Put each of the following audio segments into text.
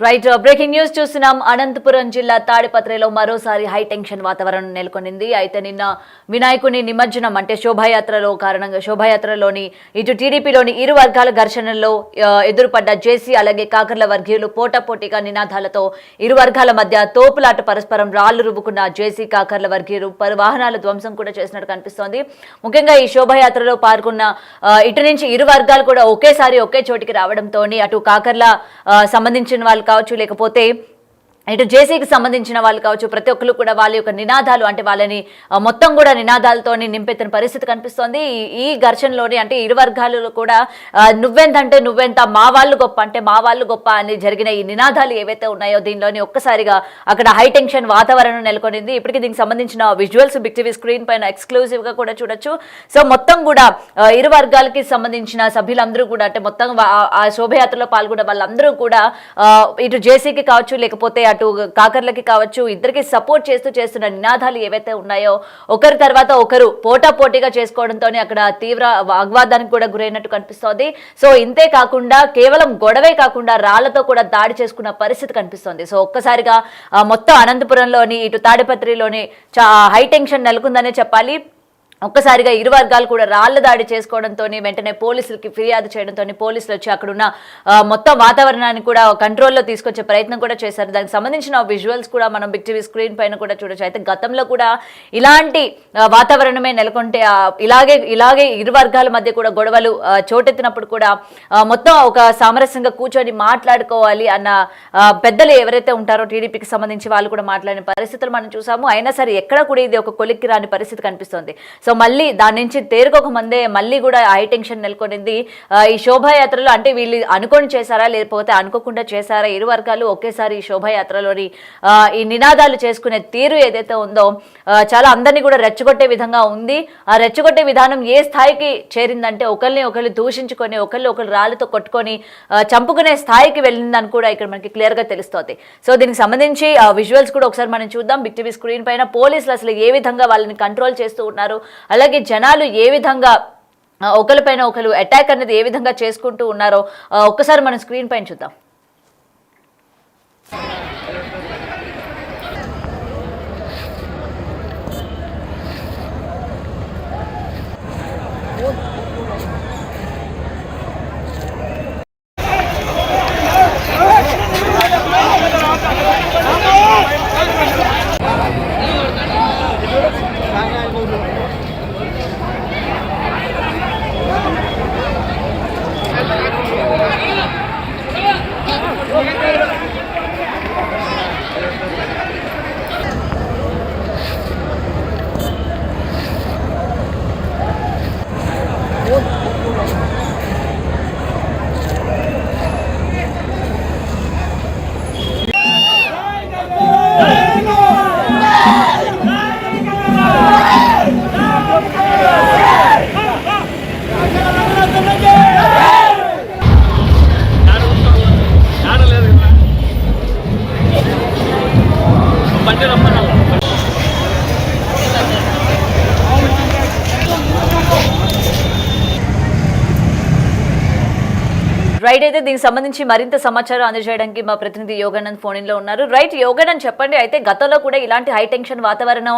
Right breaking news చూస్తున్నాం. అనంతపురం జిల్లా తాడిపత్రిలో మరోసారి హై టెన్షన్ వాతావరణం నెలకొనింది. అయితే నిన్న వినాయకుని నిమజ్జనం అంటే శోభాయాత్రలోని ఇటు టీడీపీలోని ఇరు వర్గాల ఘర్షణల్లో ఎదురుపడ్డ జేసీ అలాగే కాకర్ల వర్గీయులు పోటాపోటీగా నినాదాలతో ఇరు వర్గాల మధ్య తోపులాట పరస్పరం రాళ్లు రువ్వుకున్న జేసీ కాకర్ల వర్గీయులు పలు వాహనాల ధ్వంసం కూడా చేసినట్టు కనిపిస్తోంది. ముఖ్యంగా ఈ శోభాయాత్రలో పాల్గొన్న ఇటు నుంచి ఇరు వర్గాలు కూడా ఒకేసారి ఒకే చోటికి రావడంతో అటు కాకర్ల సంబంధించిన వాళ్ళు కావచ్చు లేకపోతే ఇటు జేసీకి సంబంధించిన వాళ్ళు కావచ్చు ప్రతి ఒక్కరు కూడా వాళ్ళ యొక్క నినాదాలు అంటే వాళ్ళని మొత్తం కూడా నినాదాలతో నింపెత్తిన పరిస్థితి కనిపిస్తోంది. ఈ ఘర్షణలోని అంటే ఇరు వర్గాలు కూడా నువ్వెంతంటే నువ్వెంత, మా వాళ్ళు గొప్ప అంటే మా వాళ్ళు గొప్ప అని జరిగిన ఈ నినాదాలు ఏవైతే ఉన్నాయో దీనిలోని ఒక్కసారిగా అక్కడ హై టెన్షన్ వాతావరణం నెలకొనింది. ఇప్పటికీ దీనికి సంబంధించిన విజువల్స్ బిగ్ టీవీ స్క్రీన్ పైన ఎక్స్క్లూజివ్ గా కూడా చూడొచ్చు. సో మొత్తం కూడా ఇరు వర్గాలకి సంబంధించిన సభ్యులందరూ కూడా అంటే మొత్తం ఆ శోభయాత్రలో పాల్గొన్న వాళ్ళందరూ కూడా ఇటు జేసీకి కావచ్చు లేకపోతే అటు కాకర్లకి కావచ్చు ఇద్దరికి సపోర్ట్ చేస్తున్న నినాదాలు ఏవైతే ఉన్నాయో ఒకరి తర్వాత ఒకరు పోటాపోటీగా చేసుకోవడంతోనే అక్కడ తీవ్ర వాగ్వాదానికి కూడా గురైనట్టు కనిపిస్తోంది. సో ఇంతే కాకుండా కేవలం గొడవే కాకుండా రాళ్లతో కూడా దాడి చేసుకున్న పరిస్థితి కనిపిస్తోంది. సో ఒక్కసారిగా మొత్తం అనంతపురంలోని ఇటు తాడిపత్రిలోని హై టెన్షన్ నెలకొందనే చెప్పాలి. ఒక్కసారిగా ఇరు వర్గాలు కూడా రాళ్ల దాడి చేసుకోవడంతో వెంటనే పోలీసులకి ఫిర్యాదు చేయడంతో పోలీసులు వచ్చి అక్కడున్న మొత్తం వాతావరణాన్ని కూడా కంట్రోల్లో తీసుకొచ్చే ప్రయత్నం కూడా చేశారు. దానికి సంబంధించిన విజువల్స్ కూడా మనం బిగ్ టీవీ స్క్రీన్ పైన కూడా చూడొచ్చు. అయితే గతంలో కూడా ఇలాంటి వాతావరణమే నెలకొంటే ఇలాగే ఇరు వర్గాల మధ్య కూడా గొడవలు చోటెత్తినప్పుడు కూడా మొత్తం ఒక సామరస్యంగా కూర్చొని మాట్లాడుకోవాలి అన్న పెద్దలు ఎవరైతే ఉంటారో టీడీపీకి సంబంధించి వాళ్ళు కూడా మాట్లాడిన పరిస్థితులు మనం చూసాము. అయినా సరే ఎక్కడ కూడా ఇది ఒక కొలిక్కి రాని పరిస్థితి కనిపిస్తుంది. సో మళ్ళీ దాని నుంచి తేరుకోక ముందే మళ్ళీ కూడా హై టెన్షన్ నెలకొనింది. ఈ శోభాయాత్రలో అంటే వీళ్ళు అనుకొని చేశారా లేకపోతే అనుకోకుండా చేశారా, ఇరు వర్గాలు ఒకేసారి ఈ శోభాయాత్రలోని ఈ నినాదాలు చేసుకునే తీరు ఏదైతే ఉందో చాలా అందరినీ కూడా రెచ్చగొట్టే విధంగా ఉంది. ఆ రెచ్చగొట్టే విధానం ఏ స్థాయికి చేరిందంటే ఒకరిని ఒకరు దూషించుకొని ఒకరు రాళ్ళతో కొట్టుకొని చంపుకునే స్థాయికి వెళ్ళిందని కూడా ఇక్కడ మనకి క్లియర్ గా తెలుస్తోంది. సో దీనికి సంబంధించి విజువల్స్ కూడా ఒకసారి మనం చూద్దాం బిగ్ టీవీ స్క్రీన్ పైన. పోలీసులు అసలు ఏ విధంగా వాళ్ళని కంట్రోల్ చేస్తూ ఉన్నారు, అలాగే జనాలు ఏ విధంగా ఒకరిపైన ఒకరు అటాక్ అనేది ఏ విధంగా చేసుకుంటూ ఉన్నారో ఒక్కసారి మనం స్క్రీన్ పైన చూద్దాం. రైట్, అయితే దీనికి సంబంధించి మరింత సమాచారం అందజేయడానికి మా ప్రతినిధి యోగానంద్ ఫోన్ ఇన్ లో ఉన్నారు. రైట్ యోగానంద్, చెప్పండి. అయితే గతంలో కూడా ఇలాంటి హై టెన్షన్ వాతావరణం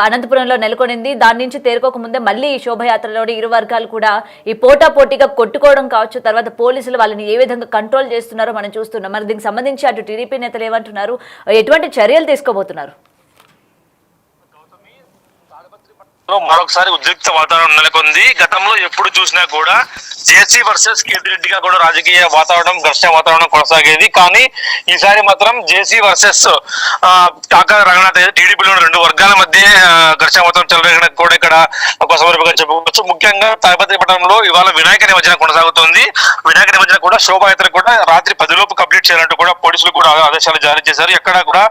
అనంతపురంలో నెలకొనింది. దాని నుంచి తేరుకోక ముందే మళ్ళీ ఈ శోభయాత్రలోని ఇరు వర్గాలు కూడా ఈ పోటాపోటీగా కొట్టుకోవడం కావచ్చు, తర్వాత పోలీసులు వాళ్ళని ఏ విధంగా కంట్రోల్ చేస్తున్నారో మనం చూస్తున్నాం. మరి దీనికి సంబంధించి అటు టీడీపీ నేతలు ఏమంటున్నారు, ఎటువంటి చర్యలు తీసుకోబోతున్నారు? మరొకసారి ఉద్రిక్త వాతావరణం నెలకొంది. గతంలో ఎప్పుడు చూసినా కూడా జేసీ వర్సెస్ కేతిరెడ్డిగా కూడా రాజకీయ వాతావరణం, ఘర్షణ వాతావరణం కొనసాగేది. కానీ ఈసారి మాత్రం జేసీ వర్సెస్ కాకా రంగనాథ్ టీడీపీలో రెండు వర్గాల మధ్య ఘర్షణ వాతావరణం చెలరేగడం కూడా ఇక్కడ ఒక సమర్పంగా చెప్పుకోవచ్చు. ముఖ్యంగా తాడిపత్రి పట్టణంలో ఇవాళ వినాయక నిమజ్జనం కొనసాగుతోంది. వినాయక నిమజ్జనం కూడా శోభాయాత్ర కూడా రాత్రి 10 లోపు కంప్లీట్ చేయాలంటూ కూడా పోలీసులు కూడా ఆదేశాలు జారీ చేశారు. ఎక్కడ కూడా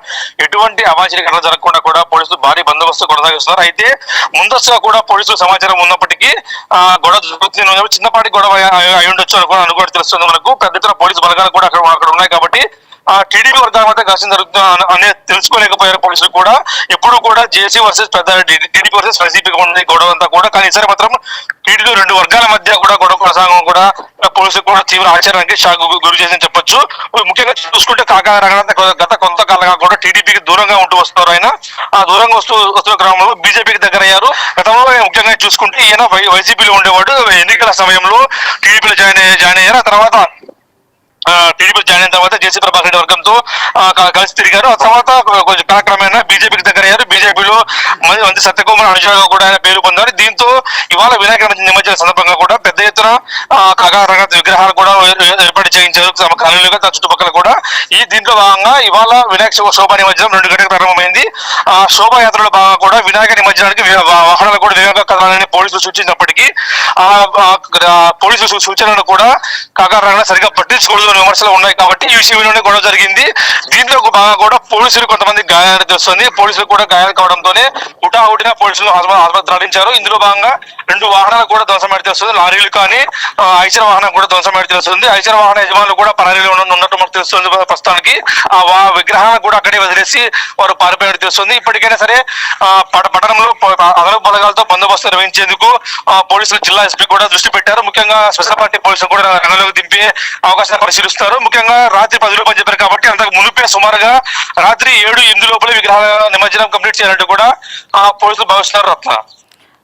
ఎటువంటి అవాంఛనీయ ఘటన జరగకుండా కూడా పోలీసులు భారీ బందోబస్తు కొనసాగిస్తున్నారు. అయితే ముందస్తుగా కూడా పోలీసులు సమాచారం ఉన్నప్పటికీ గొడవ జరుగుతుంది, చిన్నపాటి గొడవ అయి ఉండొచ్చు అనుకో తెలుస్తుంది మనకు. పెద్ద ఎత్తున పోలీసు బలగాలు కూడా అక్కడ ఉన్నాయి కాబట్టి టీడీపీ వర్గాల మధ్య ఘర్షణ జరుగుతుంది అనేది తెలుసుకోలేకపోయారు పోలీసులు కూడా. ఎప్పుడు కూడా జేసీ వర్సెస్ టీడీపీ వర్సెస్ వైసీపీ ఉంది గొడవ అంతా కూడా. కానీ ఈసారి మాత్రం టీడీపీ రెండు వర్గాల మధ్య కూడా గొడవ కొనసాగం కూడా పోలీసులు కూడా తీవ్ర ఆశ్చర్యానికి షాక్ గురి చేసిందని చెప్పొచ్చు. ముఖ్యంగా చూసుకుంటే కాకా రంగనాథ్ గత కొంతకాలంగా కూడా టీడీపీకి దూరంగా ఉంటూ వస్తున్నారు. ఆయన ఆ దూరంగా వస్తున్న క్రమంలో బీజేపీకి దగ్గర అయ్యారు. గతంలో ముఖ్యంగా చూసుకుంటే ఈయన వైసీపీలో ఉండేవాడు. ఎన్నికల సమయంలో టీడీపీలో జాయిన్ అయ్యారు. ఆ తర్వాత టీడీపీ జాయిన్ అయిన తర్వాత జేసీ ప్రభాకర్ రెడ్డి వర్గంతో కలిసి తిరిగారు. ఆ తర్వాత కొంచెం కాలక్రమేణా బీజేపీకి దగ్గర అయ్యారు. బీజేపీలో మంత్రి సత్యకుమార్ అనుచరుగా కూడా ఆయన పేరు పొందారు. దీంతో ఇవాళ వినాయక నిమజ్జన సందర్భంగా కూడా పెద్ద ఎత్తున కాకా రంగనాథ్ విగ్రహాలు కూడా ఏర్పాటు చేయించారు తమ కాలనీలుగా చుట్టుపక్కల కూడా. దీంట్లో భాగంగా ఇవాళ వినాయక శోభా నిమజ్జనం 2 గంటలకు ప్రారంభమైంది. ఆ శోభాయాత్రలో భాగంగా కూడా వినాయక నిమజ్జనానికి వాహనాలు కూడా వేగంగా కదలాలని పోలీసులు సూచించినప్పటికీ పోలీసులు సూచనలను కూడా కాకా రంగనాథ్ సరిగ్గా పట్టించుకోవడం విమర్శలు ఉన్నాయి కాబట్టి ఈ విషయంలోనే గొడవ జరిగింది. దీంట్లో బాగా కూడా పోలీసులు కొంతమంది గాయాలు తెలుస్తుంది. పోలీసులు కూడా గాయాలు కావడంతోనే హుటాహుటిన పోలీసులు ఆసుపత్రి తరలించారు. ఇందులో భాగంగా 2 వాహనాలు కూడా ధ్వంసమైతే తెలుస్తుంది. లారీలు కానీ ఐచర్ వాహనం కూడా ధ్వంసమైతే తెలుస్తుంది. ఐచర్ వాహన యజమానులు కూడా పరారీలో ఉన్నట్టు మనకు తెలుస్తుంది. ప్రస్తుతానికి ఆ విగ్రహాలను కూడా అక్కడే వదిలేసి వారు పారిపోయినట్టు తెలుస్తుంది. ఇప్పటికైనా సరే పట్టణంలో అదనపు బలగాలతో బందోబస్తు నిర్వహించేందుకు పోలీసులు జిల్లా ఎస్పీ కూడా దృష్టి పెట్టారు. ముఖ్యంగా స్పెషల్ పార్టీ పోలీసులు కూడా రంగంలోకి దింపే అవకాశాన్ని పరిశీలిస్తారు. ముఖ్యంగా రాత్రి 10 లోపల చెప్పారు కాబట్టి అంతకు మునుపే సుమారుగా రాత్రి 7-8 లోపల విగ్రహాల నిమజ్జనం కంప్లీట్ చేయాలంటూ కూడా పోలీసులు భావిస్తున్నారు. రత్న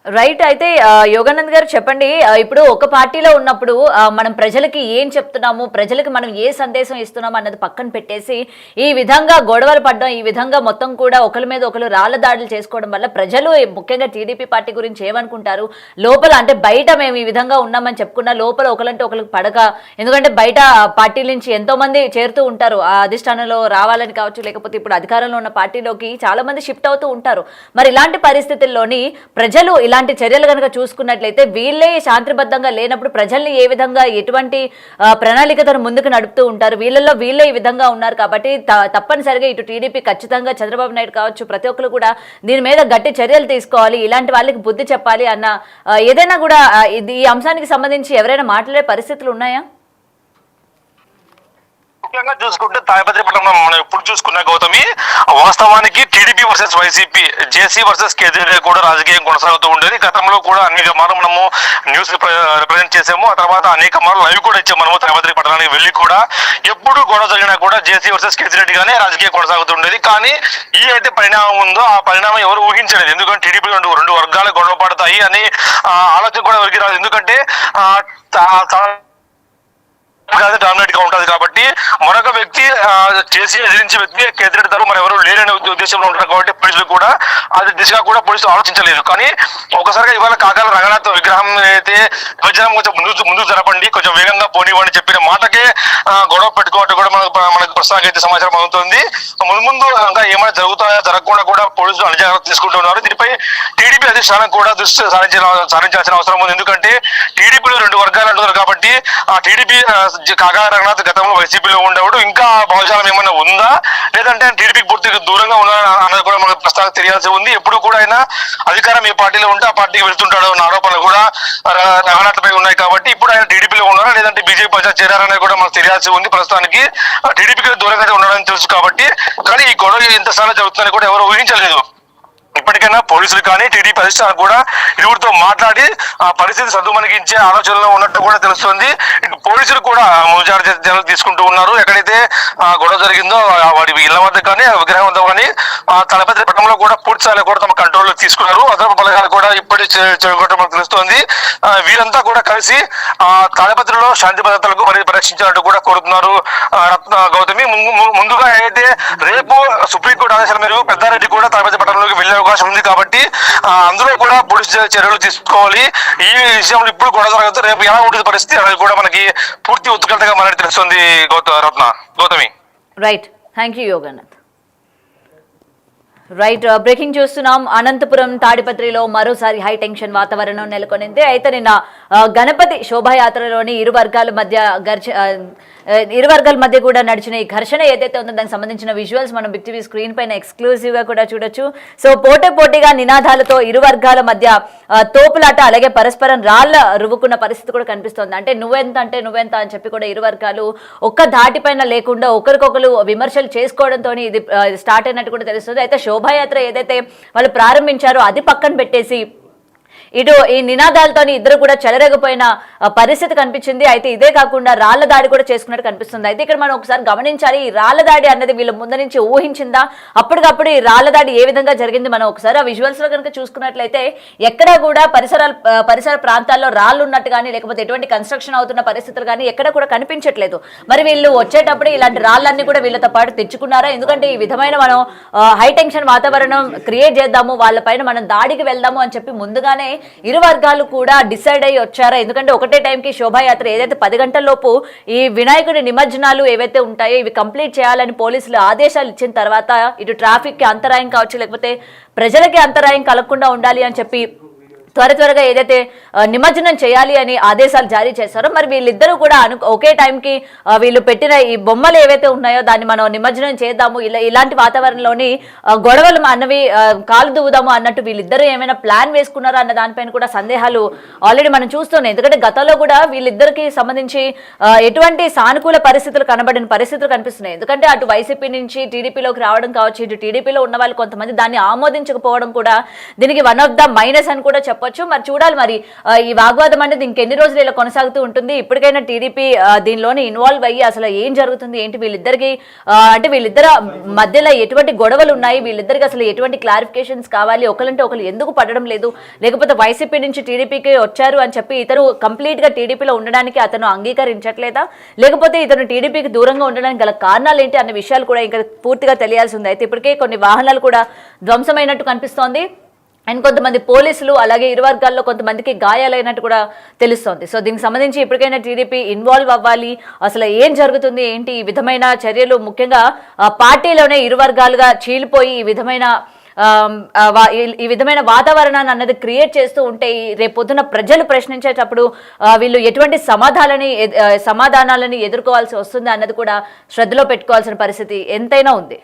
రైట్. అయితే యోగానంద్ గారు చెప్పండి, ఇప్పుడు ఒక పార్టీలో ఉన్నప్పుడు మనం ప్రజలకి ఏం చెప్తున్నాము, ప్రజలకు మనం ఏ సందేశం ఇస్తున్నాము అన్నది పక్కన పెట్టేసి ఈ విధంగా గొడవలు పడడం, ఈ విధంగా మొత్తం కూడా ఒకరి మీద ఒకరు రాళ్ల దాడులు చేసుకోవడం వల్ల ప్రజలు ముఖ్యంగా టీడీపీ పార్టీ గురించి ఏమనుకుంటారు, లోపల అంటే బయట మేము ఈ విధంగా ఉన్నామని చెప్పుకున్నా లోపల ఒకరంటే ఒకరికి పడక, ఎందుకంటే బయట పార్టీల నుంచి ఎంతో మంది చేరుతూ ఉంటారు, ఆ అధిష్టానంలో రావాలని కావచ్చు, లేకపోతే ఇప్పుడు అధికారంలో ఉన్న పార్టీలోకి చాలా మంది షిఫ్ట్ అవుతూ ఉంటారు. మరి ఇలాంటి పరిస్థితుల్లోని ప్రజలు ఇలాంటి చర్యలు కనుక చూసుకున్నట్లయితే వీళ్ళే శాంతిబద్ధంగా లేనప్పుడు ప్రజల్ని ఏ విధంగా ఎటువంటి ప్రణాళికతో ముందుకు నడుపుతూ ఉంటారు, వీళ్ళల్లో వీళ్ళే ఈ విధంగా ఉన్నారు. కాబట్టి తప్పనిసరిగా ఇటు టీడీపీ ఖచ్చితంగా చంద్రబాబు నాయుడు కావచ్చు ప్రతి ఒక్కరు కూడా దీని మీద గట్టి చర్యలు తీసుకోవాలి, ఇలాంటి వాళ్ళకి బుద్ధి చెప్పాలి అన్న ఏదైనా కూడా ఈ అంశానికి సంబంధించి ఎవరైనా మాట్లాడే పరిస్థితులు ఉన్నాయా? ముఖ్యంగా చూసుకుంటే తాడిపత్రి పట్టణంలో మనం ఎప్పుడు చూసుకున్న గౌతమి వాస్తవానికి టీడీపీ వర్సెస్ వైసీపీ, జేసీ వర్సెస్ కేజీఆర్ కూడా రాజకీయం కొనసాగుతూ ఉండేది. గతంలో కూడా అనేక మార్లు మనము న్యూస్ రిప్రజెంట్ చేసాము. ఆ తర్వాత అనేక మార్లు లైవ్ కూడా ఇచ్చాము మనము తాడిపత్రి పట్టణానికి వెళ్ళి కూడా. ఎప్పుడు గొడవ జరిగినా కూడా జేసీ వర్సెస్ కేజీఆర్ గానే రాజకీయం కొనసాగుతూ ఉండేది. కానీ ఈ అయితే పరిణామం ఉందో ఆ పరిణామం ఎవరు ఊహించలేదు. ఎందుకంటే టీడీపీ రెండు వర్గాలు గొడవ పడతాయి అని ఆలోచన కూడా ఎవరికి రాదు. ఎందుకంటే డామినేట్ గా ఉంటది కాబట్టి మరొక వ్యక్తి చేసి ఎదిరించే వ్యక్తి కేతిరెడ్డి తరపు మరి ఎవరు లేరనే ఉద్దేశంలో ఉంటారు కాబట్టి పోలీసులు కూడా అది దిశగా కూడా పోలీసులు ఆలోచించలేదు. కానీ ఒకసారిగా ఇవాళ కాకాల రంగనాథ్ విగ్రహం అయితే నిమజ్జనం కొంచెం ముందు జరపండి, కొంచెం వేగంగా పోనివ్వండి చెప్పిన మాటకే గొడవ పెట్టుకోవట్టు కూడా మనకు ప్రస్తుతానికి అయితే సమాచారం అవుతుంది. ముందు ఇంకా ఏమైనా జరగకుండా కూడా పోలీసులు అణిజాగ్రత్త తీసుకుంటున్నారు. దీనిపై టీడీపీ అధిష్టానం కూడా దృష్టి సారించాల్సిన అవసరం ఉంది. ఎందుకంటే టీడీపీలో 2 వర్గాలు అంటున్నారు కాబట్టి ఆ టీడీపీ కాకా రంగనాథ్ గతంలో వైసీపీలో ఉండేవాడు, ఇంకా భావజాలం ఏమైనా ఉందా లేదంటే టీడీపీకి పూర్తిగా దూరంగా ఉన్నాడా అన్నది కూడా మనకు ప్రస్తుతానికి తెలియాల్సి ఉంది. ఎప్పుడు కూడా ఆయన అధికారం ఏ పార్టీలో ఉంటే ఆ పార్టీకి వెళ్తుంటాడు అన్న ఆరోపణలు కూడా రంగనాథ్పై ఉన్నాయి. కాబట్టి ఇప్పుడు ఆయన టీడీపీలో ఉన్నారా లేదంటే బీజేపీ పక్షాలు చేరారనేది కూడా మనకు తెలియాల్సి ఉంది. ప్రస్తుతానికి టీడీపీకి దూరంగా ఉండడానికి తెలుసు కాబట్టి. కానీ ఈ గొడవ ఇంతసార్లు జరుగుతుందని కూడా ఎవరు ఊహించలేదు. ఇప్పటికైనా పోలీసులు కానీ టీడీపీ అధిష్టానం కూడా ఇరువురితో మాట్లాడి ఆ పరిస్థితి సద్దుమణిగించే ఆలోచనలో ఉన్నట్టు కూడా తెలుస్తుంది. ఇటు పోలీసులు కూడా ముంజాగ్రత్త చర్యలు తీసుకుంటూ ఉన్నారు. ఎక్కడైతే గొడవ జరిగిందో వాడి ఇళ్ల వద్ద కానీ విగ్రహం వద్ద కానీ తాడిపత్రి పట్టణంలో కూడా పూర్తి స్థాయిలో కూడా తమ కంట్రోల్లో తీసుకున్నారు. అదనపు బలగాలు కూడా ఇప్పటి చేయడం మనకు తెలుస్తోంది. వీరంతా కూడా కలిసి తాడిపత్రిలో శాంతి భద్రతలకు పరిరక్షించాలంటూ కూడా కోరుతున్నారు. గౌతమి ముందుగా అయితే రేపు సుప్రీంకోర్టు ఆదేశాల మేరకు పెద్దారెడ్డి కూడా తాడిపత్రి పట్టణంలోకి వెళ్ళే అవకాశం ఉంది కాబట్టి అందులో కూడా పోలీసు చర్యలు తీసుకోవాలి. ఈ విషయంలో ఇప్పుడు గొడవ జరగదు, రేపు ఎలా ఉంటుంది పరిస్థితి అనేది కూడా మనకి పూర్తి ఉత్కంఠగా మనకి తెలుస్తుంది. Gautami. Right, thank you Yoganand. Right, breaking చూస్తున్నాం. అనంతపురం తాడిపత్రిలో మరోసారి హై టెన్షన్ వాతావరణం నెలకొనింది. అయితే నిన్న గణపతి శోభాయాత్రలోని ఇరు వర్గాల మధ్య కూడా నడిచిన ఈ ఘర్షణ ఏదైతే ఉందో దానికి సంబంధించిన విజువల్స్ మనం బిగ్ టీవీ స్క్రీన్ పైన ఎక్స్క్లూజివ్ గా కూడా చూడొచ్చు. సో పోటీగా నినాదాలతో ఇరు వర్గాల మధ్య తోపులాట, అలాగే పరస్పరం రాళ్ల రువ్వుకున్న పరిస్థితి కూడా కనిపిస్తోంది. అంటే నువ్వెంత అని చెప్పి కూడా ఇరు వర్గాలు ఒక్క ధాటిపైన లేకుండా ఒకరికొకరు విమర్శలు చేసుకోవడంతో ఇది స్టార్ట్ అయినట్టు కూడా తెలుస్తుంది. అయితే శోభాయాత్ర ఏదైతే వాళ్ళు ప్రారంభించారో అది పక్కన పెట్టేసి ఇటు ఈ నినాదాలతోని ఇద్దరు కూడా చెలరేగిపోయిన పరిస్థితి కనిపించింది. అయితే ఇదే కాకుండా రాళ్ల దాడి కూడా చేసుకున్నట్టు కనిపిస్తుంది. అయితే ఇక్కడ మనం ఒకసారి గమనించాలి, ఈ రాళ్ల దాడి అన్నది వీళ్ళ ముందు నుంచి ఊహించిందా, అప్పటికప్పుడు ఈ రాళ్ల దాడి ఏ విధంగా జరిగింది మనం ఒకసారి ఆ విజువల్స్ లో కనుక చూసుకున్నట్లయితే ఎక్కడా కూడా పరిసర ప్రాంతాల్లో రాళ్ళు ఉన్నట్టు కానీ లేకపోతే ఎటువంటి కన్స్ట్రక్షన్ అవుతున్న పరిస్థితులు కానీ ఎక్కడ కూడా కనిపించట్లేదు. మరి వీళ్ళు వచ్చేటప్పుడు ఇలాంటి రాళ్ళన్నీ కూడా వీళ్ళతో పాటు తెచ్చుకున్నారా? ఎందుకంటే ఈ విధమైన మనం హై టెన్షన్ వాతావరణం క్రియేట్ చేద్దాము, వాళ్ళపైన మనం దాడికి వెళ్దాము అని చెప్పి ముందుగానే ఇరు వర్గాలు కూడా డిసైడ్ అయ్యి వచ్చారా? ఎందుకంటే ఒకటే టైంకి శోభాయాత్ర ఏదైతే 10 గంటల లోపు ఈ వినాయకుడి నిమజ్జనాలు ఏవైతే ఉంటాయో ఇవి కంప్లీట్ చేయాలని పోలీసులు ఆదేశాలు ఇచ్చిన తర్వాత ఇటు ట్రాఫిక్ కి అంతరాయం కావచ్చు, లేకపోతే ప్రజలకి అంతరాయం కలగకుండా ఉండాలి అని చెప్పి త్వరగా ఏదైతే నిమజ్జనం చేయాలి అని ఆదేశాలు జారీ చేశారో మరి వీళ్ళిద్దరూ కూడా ఒకే టైంకి వీళ్ళు పెట్టిన ఈ బొమ్మలు ఏవైతే ఉన్నాయో దాన్ని మనం నిమజ్జనం చేద్దాము, ఇలాంటి వాతావరణంలోని గొడవలు అన్నవి కాలు దువ్వుదాము అన్నట్టు వీళ్ళిద్దరూ ఏమైనా ప్లాన్ వేసుకున్నారా అన్న దానిపైన కూడా సందేహాలు ఆల్రెడీ మనం చూస్తున్నాం. ఎందుకంటే గతంలో కూడా వీళ్ళిద్దరికి సంబంధించి ఎటువంటి సానుకూల పరిస్థితులు కనిపిస్తున్నాయి. ఎందుకంటే అటు వైసీపీ నుంచి టీడీపీలోకి రావడం కావచ్చు, ఇటు టీడీపీలో ఉన్న వాళ్ళు కొంతమంది దాన్ని ఆమోదించకపోవడం కూడా దీనికి వన్ ఆఫ్ ద మైనస్ అని కూడా చెప్పచ్చు. మరి చూడాలి మరి ఈ వాగ్వాదం అనేది ఇంకెన్ని రోజులు ఇలా కొనసాగుతూ ఉంటుంది. ఇప్పటికైనా టీడీపీ దీనిలోనే ఇన్వాల్వ్ అయ్యి అసలు ఏం జరుగుతుంది ఏంటి, వీళ్ళిద్దరికి అంటే వీళ్ళిద్దరు మధ్యలో ఎటువంటి గొడవలు ఉన్నాయి, వీళ్ళిద్దరికి అసలు ఎటువంటి క్లారిఫికేషన్స్ కావాలి, ఒకరంటే ఒకరు ఎందుకు పడడం లేదు, లేకపోతే వైసీపీ నుంచి టీడీపీకి వచ్చారు అని చెప్పి ఇతను కంప్లీట్ గా టీడీపీలో ఉండడానికి అతను అంగీకరించట్లేదా, లేకపోతే ఇతను టీడీపీకి దూరంగా ఉండడానికి గల కారణాలు ఏంటి అన్న విషయాలు కూడా ఇంకా పూర్తిగా తెలియాల్సి ఉంది. అయితే ఇప్పటికే కొన్ని వాహనాలు కూడా ధ్వంసమైనట్టు కనిపిస్తోంది. అండ్ కొంతమంది పోలీసులు అలాగే ఇరు వర్గాల్లో కొంతమందికి గాయాలైనట్టు కూడా తెలుస్తోంది. సో దీనికి సంబంధించి ఇప్పటికైనా టీడీపీ ఇన్వాల్వ్ అవ్వాలి, అసలు ఏం జరుగుతుంది ఏంటి, ఈ విధమైన చర్యలు ముఖ్యంగా పార్టీలోనే ఇరు వర్గాలుగా చీలిపోయి ఈ విధమైన వాతావరణాన్ని అన్నది క్రియేట్ చేస్తూ ఉంటే రేపొద్దున ప్రజలు ప్రశ్నించేటప్పుడు వీళ్ళు ఎటువంటి సమాధానాలని ఎదుర్కోవాల్సి వస్తుంది అన్నది కూడా శ్రద్ధలో పెట్టుకోవాల్సిన పరిస్థితి ఎంతైనా ఉంది.